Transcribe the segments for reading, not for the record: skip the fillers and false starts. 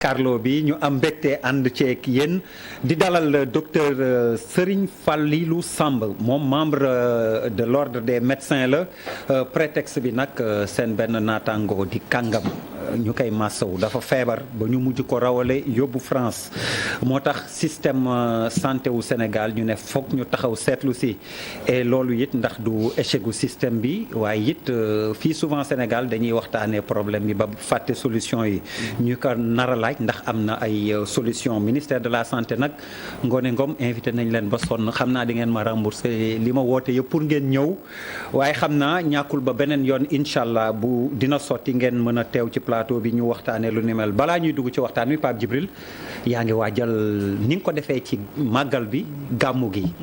Carlo bi ñu am mbégte ànd ceeg yéen di dalal docteur Serigne Fallilou Samb moom membre de l'ordre des médecins la prétexte bi nag seen benn naataango di kàngam ñu koy massawu dafa feebar ba ñu mujj ko rawale yóbbu France moo tax système santé wu Sénégal ñu ne foog ñu taxaw seetlu si et loolu it ndax du échec gu système bi waaye it fii souvent Sénégal dañuy waxtaanee problème bi ba fàtte solution yi ñu ko nara laaj ndax am na ay solution ministère de la santé nag Ngoné Ngom invité nañ leen ba sonn xam naa di ngeen ma rembourser li ma woote yëpp pour ngeen ñëw waaye xam naa ñàkkul ba beneen yoon incha allah bu dina sotti ngeen mën a teew ci plateau bi ñu waxtaanee lu ni mel balaa ñuy dugg ci waxtaan wi Pape Djibril yaa ngi waajal ni nga ko defee ci màggal bi gàmmu gi.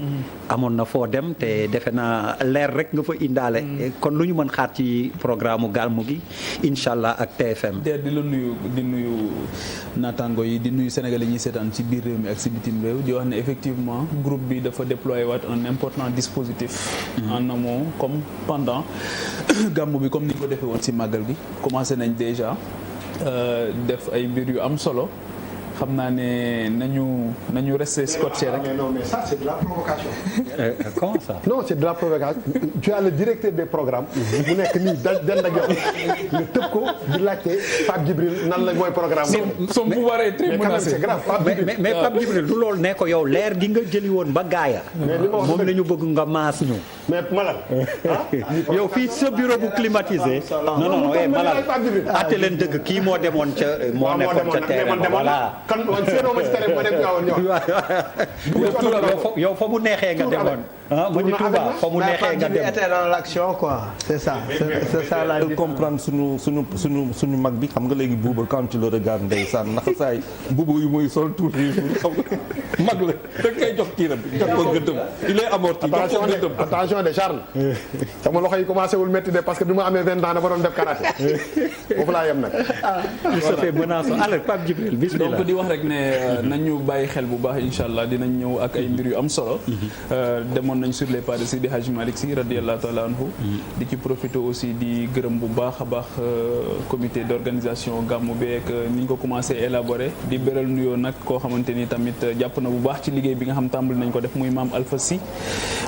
amoon na foo dem te defe naa leer rek nga fa indaale. kon lu ñu mën xaar ci programme mu gàmmu gi incha allah ak TFM. di la nuyu di nuyu naataango yi di nuyu Sénégal yi ñuy seetaan ci biir réew mi ak ci bitim réew di wax ne effectivement groupe bi dafa déployer waat un important dispositif. en amont comme pendant gàmmu bi comme ni ñu ko defee woon ci màggal gi commencé nañ déjà def ay mbir yu am solo. xam naa ne nañu resté scotché rek. Non mais ça c'est de la provocation. Comment ça? Non c'est de la provocation. Tu as le directeur des programmes. mu nekk nii den ak yow nga tëb ko di laajte Pape Djibril nan la mooy programme. son pouvoir est très menacé. c'est grave mais Pape Djibril du loolu ne ko yow leer gi nga jëli woon ba gaaya moom la ñu bëgg nga maas ñu. mais Malal. yow fii sa bureau bu climatisé. non Malal atte leen dëgg kii moo demoon ca moo nekkoon ca terrain voilà. kan man séenoo ma ci tere ma dem gaawoon ñëw. yow fa mu neexee nga demoon. ah ma ñu Touba fa mu neexee nga dem. était dans l'action quoi c'est ça c'est ça la comprendre suñu mag bi xam nga léegi buuba quand tu le regardes ndeysaan naxa saay buuba yu muy sol tuuti xam nga mag la da koy jox kiiram jox ko gëddëm il est amorti jox ko gëddëm. attention de Charles sama loxo yi commencé wul métti de parce que bi ma amee 20 ans dama doon def karaté foofu laa yem nag. il se fait menaçant alors Pape Djibril bismillah. donc di wax rek ne nañu bàyyi xel bu baax incha allah dinañ ñëw ak ay mbir yu am solo. demoon nañ sur les pas de Sidi Hadj Malick Sy radiyallahu taala anhu di ci profité aussi di gërëm bu baax a baax comité d'organisation gàmmu beeg ni ñu ko commencé élaborer di beral nuyoo nag koo xamante ni tamit jàpp na bu baax ci liggéey bi nga xam tàmbali nañ ko def muy maam Alpha Sy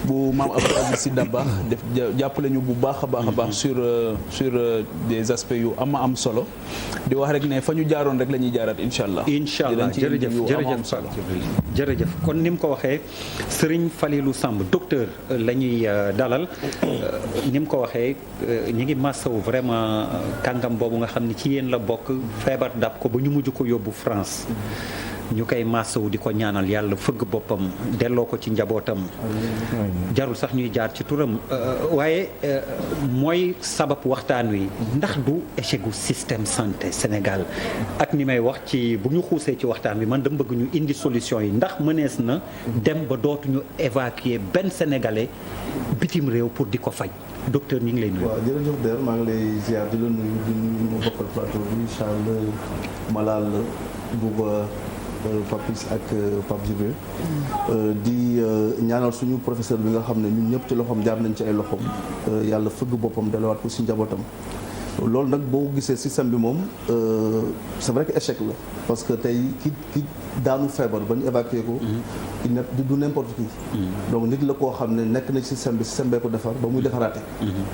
bu maam Abdou Aziz Sy Dabakh def jàppale ñu bu baax a baax sur des aspects yu am solo di wax rek ne fa ñu jaaroon rek la ñuy jaaraat incha allah. incha allah jërëjëf kon ni mu ko waxee Serigne Fallilou Samb docteur la ñuy dalal ni mu ko waxee ñi ngi massawu vraiment kàngam boobu nga xam ne ci yéen la bokk feebar dab ko ba ñu mujj ko yóbbu France ñu koy massawu di ko ñaanal yàlla fëgg boppam delloo ko ci njabootam jarul sax ñuy jaar ci turam waaye mooy sabab waxtaan wi ndax du échec gu système santé Sénégal ak ni may wax ci bu ñu xuusee ci waxtaan bi man dama bëgg ñu indi solution yi ndax mënees na dem ba dootuñu évacuer benn sénégalais bitim réew pour di ko faj docteur ñu ngi lay nuyu. waaw jërëjëf Der maa ngi lay ziar di la nuyu di nuyu ma bokkal plateau bi Charles Malal Bouba Papis ak Pape Djibril di ñaanal suñu professeur bi nga xam ne ñun ñëpp ci loxoom jaar nañ ci ay loxoom yàlla fëgg boppam delluwaat ko si njabootam loolu nag boo gisee système bi moom c'est vrai que échec la parce que tey ki daanu feebar ba ñu évacuer ko il ne du n'importe qui donc nit la koo xam ne nekk na ci système bee ko defar ba muy defaraate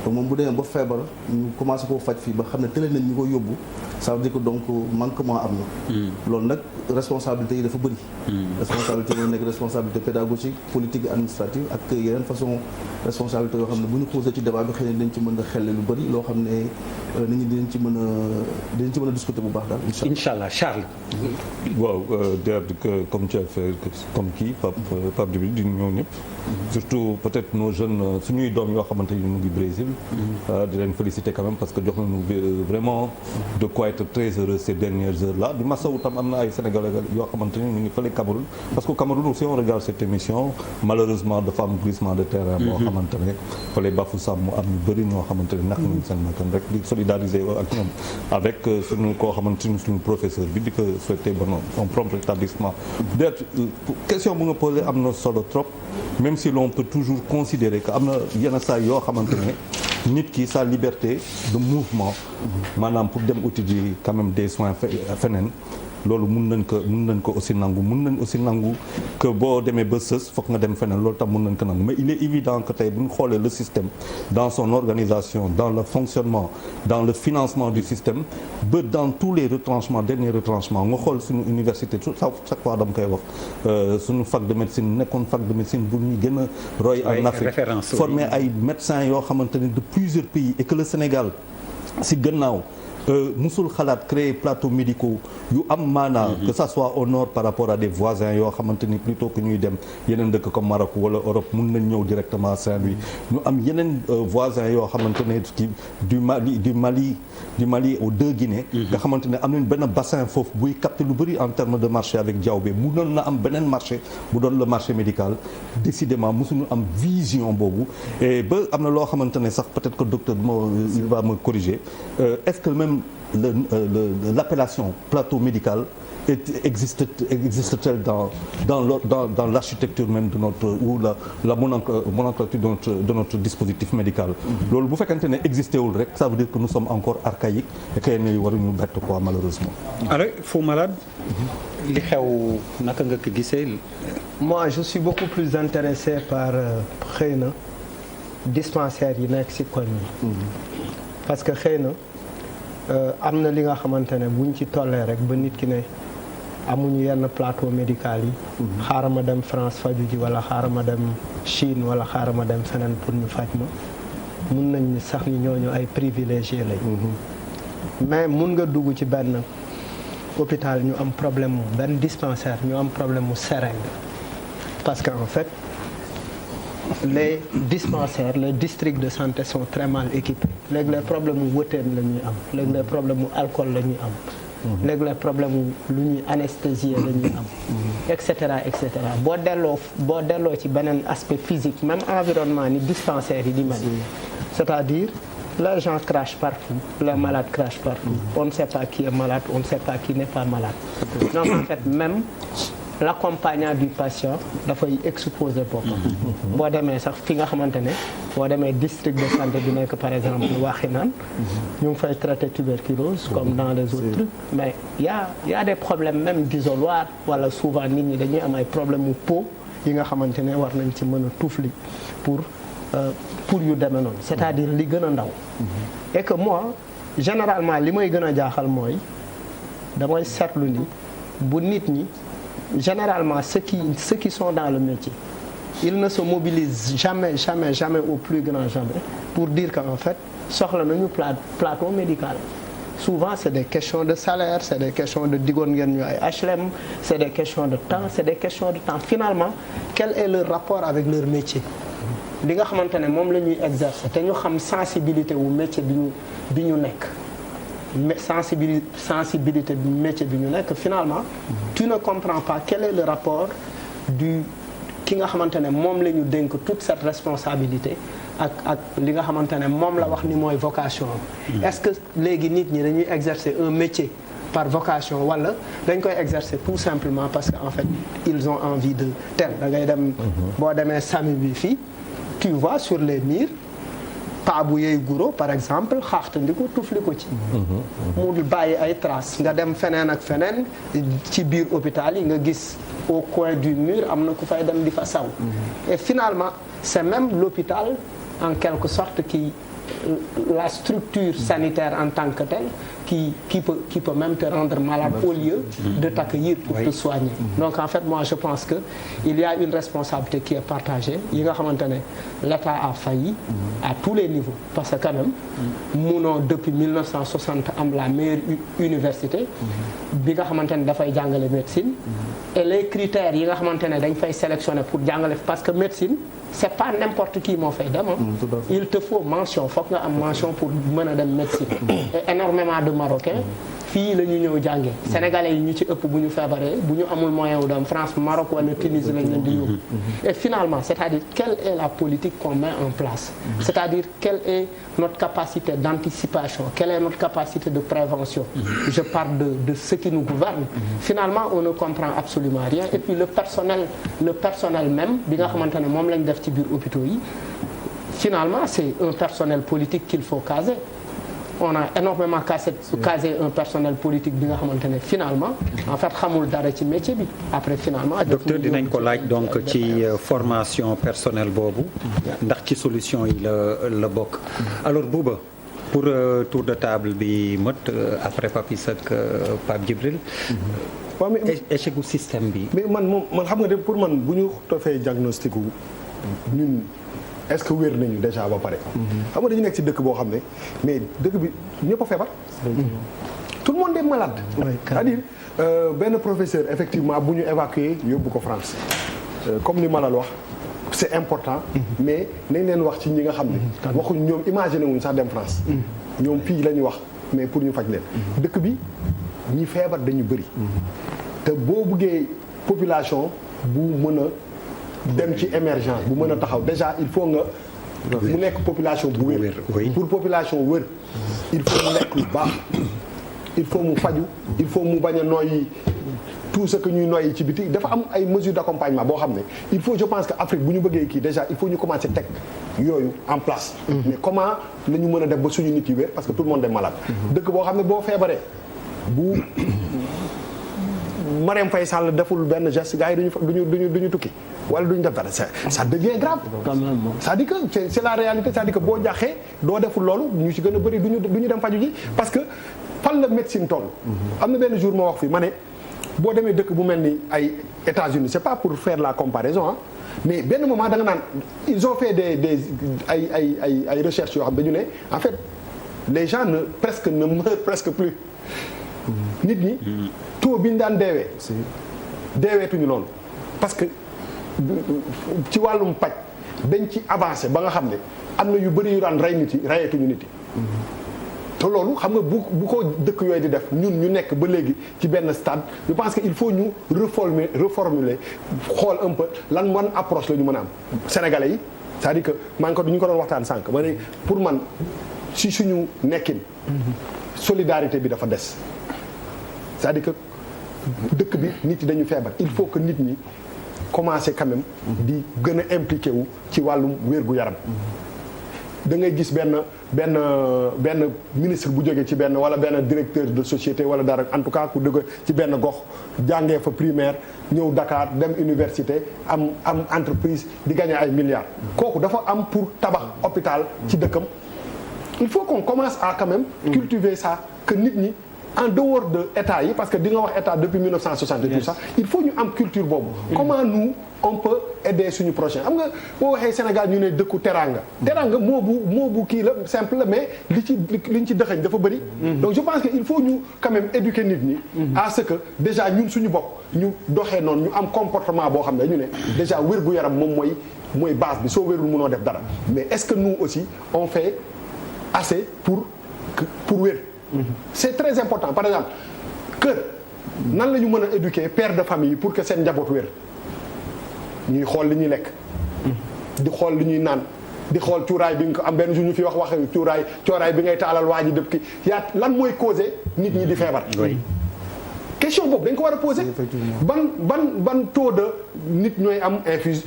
donc moom bu demee ba feebar ñu commencé koo faj fii ba xam ne tële nañ ñu ko yóbbu ça veut dire que donc manquement am na loolu nag responsabilité yi dafa bëri responsabilité yi nekk responsabilité pédagogique politique et administrative ak yeneen façon responsabilité yoo xam ne bu ñu xuusee ci débat bi xëy na dañ ci mën a xelle lu bëri loo xam ne nit ñi dinañ ci mën a discuter bu baax daal incha allah Charles. waaw comme tu as fait comme kii Pape Djibril di ñëw ñëpp surtout peut-être nos jeunes suñuy doom yoo xamante ni mu ngi Brésil di leen féliciter quand même parce que jox nañu vraiment de quoi être très heureux ces dernières heures là di masawu tam am na ay Sénégalais yoo xamante ni ñu ngi fële Cameroun parce que Cameroun aussi on regarde cette émission malheureusement dafa am glissement de terrain boo xamante ne fële Bafoussam mu am ñu bëri ñoo xamante ne nak nañ seen makkan rek di solidariser ak ñoom avec suñu koo xamante ni suñu professeur bi di ko souhaiter bon un prompt rétablissement peut-être question bu nga posé am na solo trop même si l'on peut toujours considérer que am na yenn saa yoo xamante ne nit ki sa liberté de mouvement maanaam pour dem uti ji quand même des soins feneen loolu mun nañ ko aussi nangu mun nañ aussi nangu que boo demee ba sës foog nga dem feneen loolu tam mun nañ ko nangu mais il est évident que tey bu ñu xoolee le système dans son organisation dans le fonctionnement dans le financement du système ba dans tous les retranchements derniers retranchements nga xool suñu université chaque fois dama koy wax suñu fac de médecine nekkoon fac de médecine bu ñu gën a roy en Afrique former ay médecins yoo xamante ne de plusieurs pays et que le Sénégal si gannaaw musul xalaat créer plateaux médicaux yu am maanaa que ça soit au nord par rapport à des voisins yoo xamante ni plutôt que ñuy dem yeneen dëkk comme Maroc wala Europe mun nañ ñëw directement à Saint-Louis ñu am yeneen voisins yoo xamante ne du Mali aux deux Guinées nga xamante ne am nañ benn bassin foofu buy capter lu bëri en termes de marché avec Diaobé mu doon na am beneen marché bu doon le marché médical décidément musuñu am vision boobu et ba am na loo xamante ne sax peut-être que docteur il va me corriger est-ce que même l'appellation plateau médical existe-t-elle dans l'architecture même de notre ou la nomenclature de notre dispositif médical loolu bu fekkente ne existé wul rek ça veut dire que nous sommes encore archaïques et que yenn yi waruñu bett quoi malheureusement. alors Fou Malade li xew naka nga ko gisee. moi je suis beaucoup plus intéressé par xëy na dispensaires yi nekk ci koñ yi parce que xëy na am na li nga xamante ne buñ ci tollee rek ba nit ki ne amuñu yenn plateau médical yi xaaral ma dem France faju ji wala xaaral ma dem Chine wala xaaral ma dem feneen pour ñu faj ma mun nañ ni sax ni ñooñu ay privilégié lañ mais mun nga dugg ci benn hôpital ñu am problème mu benn dispensaire ñu am problème mu seringue parce que en fait les dispensaires les districts de santé sont très mal équipés léegi les problèmes mu wëteen la ñuy am léegi les problèmes mu alcool la ñuy am léegi les problèmes mu lu ñuy anesthésier la ñuy am et cetera boo delloo ci beneen aspect physique même environnement ni dispensaires yi di mel c'est-à-dire les gens crachent partout les malades crachent partout on ne sait pas qui est malade on ne sait pas qui n'est pas malade donc en fait même l'accompagnant du patient dafay exposer boppam boo demee sax fi nga xamante ne boo demee district de santé bi nekk par exemple Waxinaan ñu ngi fay traiter tuberculose comme dans les autres trucs mais y a des problèmes même d'isoloir wala souvent nit ñi dañuy am ay problèmes mu peau yi nga xamante ne war nañ ci mën a tuufli pour yu demee noonu c'est-à-dire li gën a ndaw et que moi généralement li may gën a jaaxal mooy damay seetlu ni bu nit ñi généralement ceux qui sont dans le métier ils ne se mobilisent jamais au plus grand jamais pour dire qu'en fait soxla nañu plateau médical souvent c'est des questions de salaire c'est des questions de digoon ngeen ñu ay HLM c'est des questions de temps finalement quel est leur rapport avec leur métier li nga xamante ne moom la ñuy exercer te ñu xam sensibilité wu métier bi ñu nekk sensibilité du métier bi ñu nekk finalement tu ne comprends pas quel est le rapport ki nga xamante ne moom la ñu dénk toute cette responsabilité ak li nga xamante ne moom la wax ni mooy vocation est-ce que léegi nit ñi dañuy exercer un métier par vocation wala dañ koy exercer tout simplement parce que en fait ils ont envie de tel da ngay dem boo demee sami bi fii tu vois sur les murs paa bu yey guro par exemple xaaxtandiku tufli ko ci mu bàyyi ay traces nga dem feneen ak feneen ci biir hôpital yi nga gis au coin du mur am na ku fay dem di fa saw et finalement c'est même l'hôpital en quelque sorte qui la structure sanitaire en tant que telle qui peut même te rendre malade au lieu de t'accueillir pour te soigner. Donc en fait moi je pense que il y a une responsabilité qui est partagée yi nga xamante ne l'État a failli à tous les niveaux parce que quand même munoo depuis 1960 am la meilleure université bi nga xamante ne dafay jàngale médecine et les critères yi nga xamante ne dañ fay sélectionner pour jàngale parce que médecine c'est pas n'importe qui moo fay dem il te faut mention foog nga am mention pour mën a dem médecine et énormément de Marocains fii la ñu ñëw jànge Sénégalais yi ñu ci ëpp bu ñu feebaree bu ñu amul moyen wu dem France Maroc wala Tunisie lañ leen di yóbbu et finalement c'est-à-dire quelle est la politique qu'on met en place c'est-à-dire quelle est notre capacité d'anticipation quelle est notre capacité de prévention je parle de ceux qui nous gouvernent finalement on ne comprend absolument rien et puis le personnel même bi nga xamante ne moom lañ def ci biir hôpitaux yi finalement c'est un personnel politique qu'il faut caser on a énormément casé un personnel politique bi nga xamante ne finalement en fait xamul dara ci métier bi après finalement. docteur dinañ ko laaj donc ci formation personnelle boobu ndax ci solution yi la bokk alors Bouba pour tour de table bi mët après Papis ak Pape Djibril. waaw mais échec gu système bi. mais man xam nga de pour man bu ñu defee diagnostic wu ñun est-ce que wér nañu déjà ba pare. xam nga dañu nekk ci dëkk boo xam ne mais dëkk bi ñëpp a feebar. tout le monde est malade. c'est-à-dire benn professeur effectivement bu ñu évacuer yóbbu ko France comme ni Malal wax c'est important. mais nañ leen wax ci ñi nga xam ne. waxuñ ñoom imaginer wuñ sax dem France. ñoom fii la ñuy wax mais pour ñu faj leen. dëkk bi ñi feebar dañu bëri. te boo buggee population bu mën a dem ci émergence bu mën a taxaw déjà il faut nga mu nekk population bu wér pour population wér il faut mu nekk lu baax il faut mu faju il faut mu bañ a noyyi tout ce que ñuy noyyi ci biti dafa am ay mesures d'accompagnement boo xam ne il faut je pense que Afrique bu ñu bëggee kii déjà il faut ñu commencer teg yooyu en place mais comment la ñu mën a def ba suñu nit yi wér parce que tout le monde est malade dëkk boo xam ne boo feebaree bu Marième Faye Sall deful benn geste gars yi duñu tukki wala duñu def dara ça devient grave. c'est-à-dire que c'est la réalité c'est-à-dire que boo jaaxee doo deful loolu ñu ci gën a bëri duñu dem faju ji parce que fan la médecine toll. am na benn jour ma wax fi ma ne boo demee dëkk bu mel ni ay États-Unis c'est pas pour faire la comparaison mais benn moment da nga naan ils ont fait ay recherches yoo xam dañu ne en fait les gens ne meurent presque plus. nit ñi taux bi ñu daan deeweetuñu loolu parce que ci wàllum paj dañ ci avancé ba nga xam ne am na yu bëri yu daan rey nit yi reyeetuñu nit yi te loolu xam nga bu ko dëkk yooyu di def ñun ñu nekk ba léegi ci benn stade je pense que il faut ñu reformuler xool un peu lan man approche la ñu mën a am sénégalais yi c'est-à-dire que maa ngi ko ñu ko doon waxtaan sànq ma ne pour man si suñu nekkin solidarité bi dafa des c'est-à-dire que dëkk bi nit yi dañu feebar il faut que nit ñi commencer quand même di gën a impliqué wu ci wàllum wér-gu-yaram da ngay gis benn ministre bu jógee ci benn wala benn directeur de société wala dara en tout cas ku dëgg ci benn gox jàngee fa primaire ñëw Dakar dem université am entreprise di gagner ay milliards kooku dafa am pour tabax hôpital ci dëkkam il faut qu'on commence à quand même cultiver ça que nit ñi en dehors de état yi parce que di nga wax état depuis 1960 et tout ça il faut ñu am culture boobu comment nous on peut aider suñu prochain xam nga boo waxee Sénégal ñu ne dëkku teranga moo bu kii la simple la mais li ñu ci dëxañ dafa bëri donc je pense que il faut ñu quand même éduquer nit ñi à ce que déjà ñun suñu bopp ñu doxee noonu ñu am comportement boo xam ne ñu ne déjà wér-gu-yaram moom mooy base bi soo wérul mënoo def dara mais est-ce que nous aussi on fait assez pour wér c'est très important par exemple kër nan la ñu mën a éduquer père de famille pour que seen njaboot wér ñuy xool li ñuy lekk di xool li ñuy naan di xool cuuraay bi nga ko am benn jour ñu fi wax cuuraay bi ngay taalal waa ji dëpp ki yaa lan mooy causer nit ñi di feebar question boobu dañ ko war a poser ban taux de nit ñooy am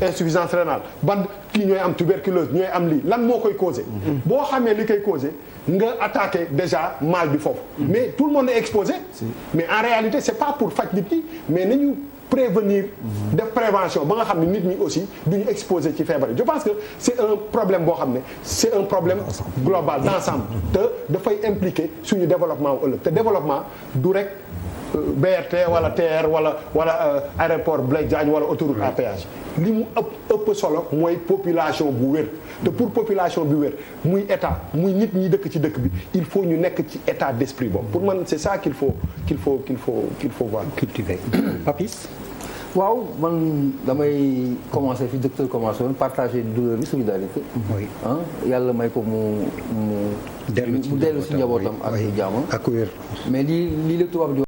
insuffisance rénale ban kii ñooy am tuberculose ñooy am lii lan moo koy causer boo xamee li koy causer nga attaquer déjà mal bi foofu mais tout le monde est exposé mais en réalité c'est pas pour faj nit ñi mais nañu prévenir def prévention ba nga xam ne nit ñi aussi duñu exposé ci feebar je pense que c'est un problème boo xam ne c'est un problème global d'ensemble te dafay impliquer suñu développement ëllëg te développement du rek BRT wala TER wala aéroport Blaise Diagne wala autoroute à péage li mu ëpp solo mooy population bu wér te pour population bi wér muy état muy nit ñi dëkk ci dëkk bi il faut ñu nekk ci état d'esprit boobu pour man c'est ça qu'il faut voir cultiver Papis waaw man damay commencer fi docteur commencé woon partager douleur bi solidarité yàlla may ko mu dellu ci njabootam ak jàmm ak wér mais lii la tubaab di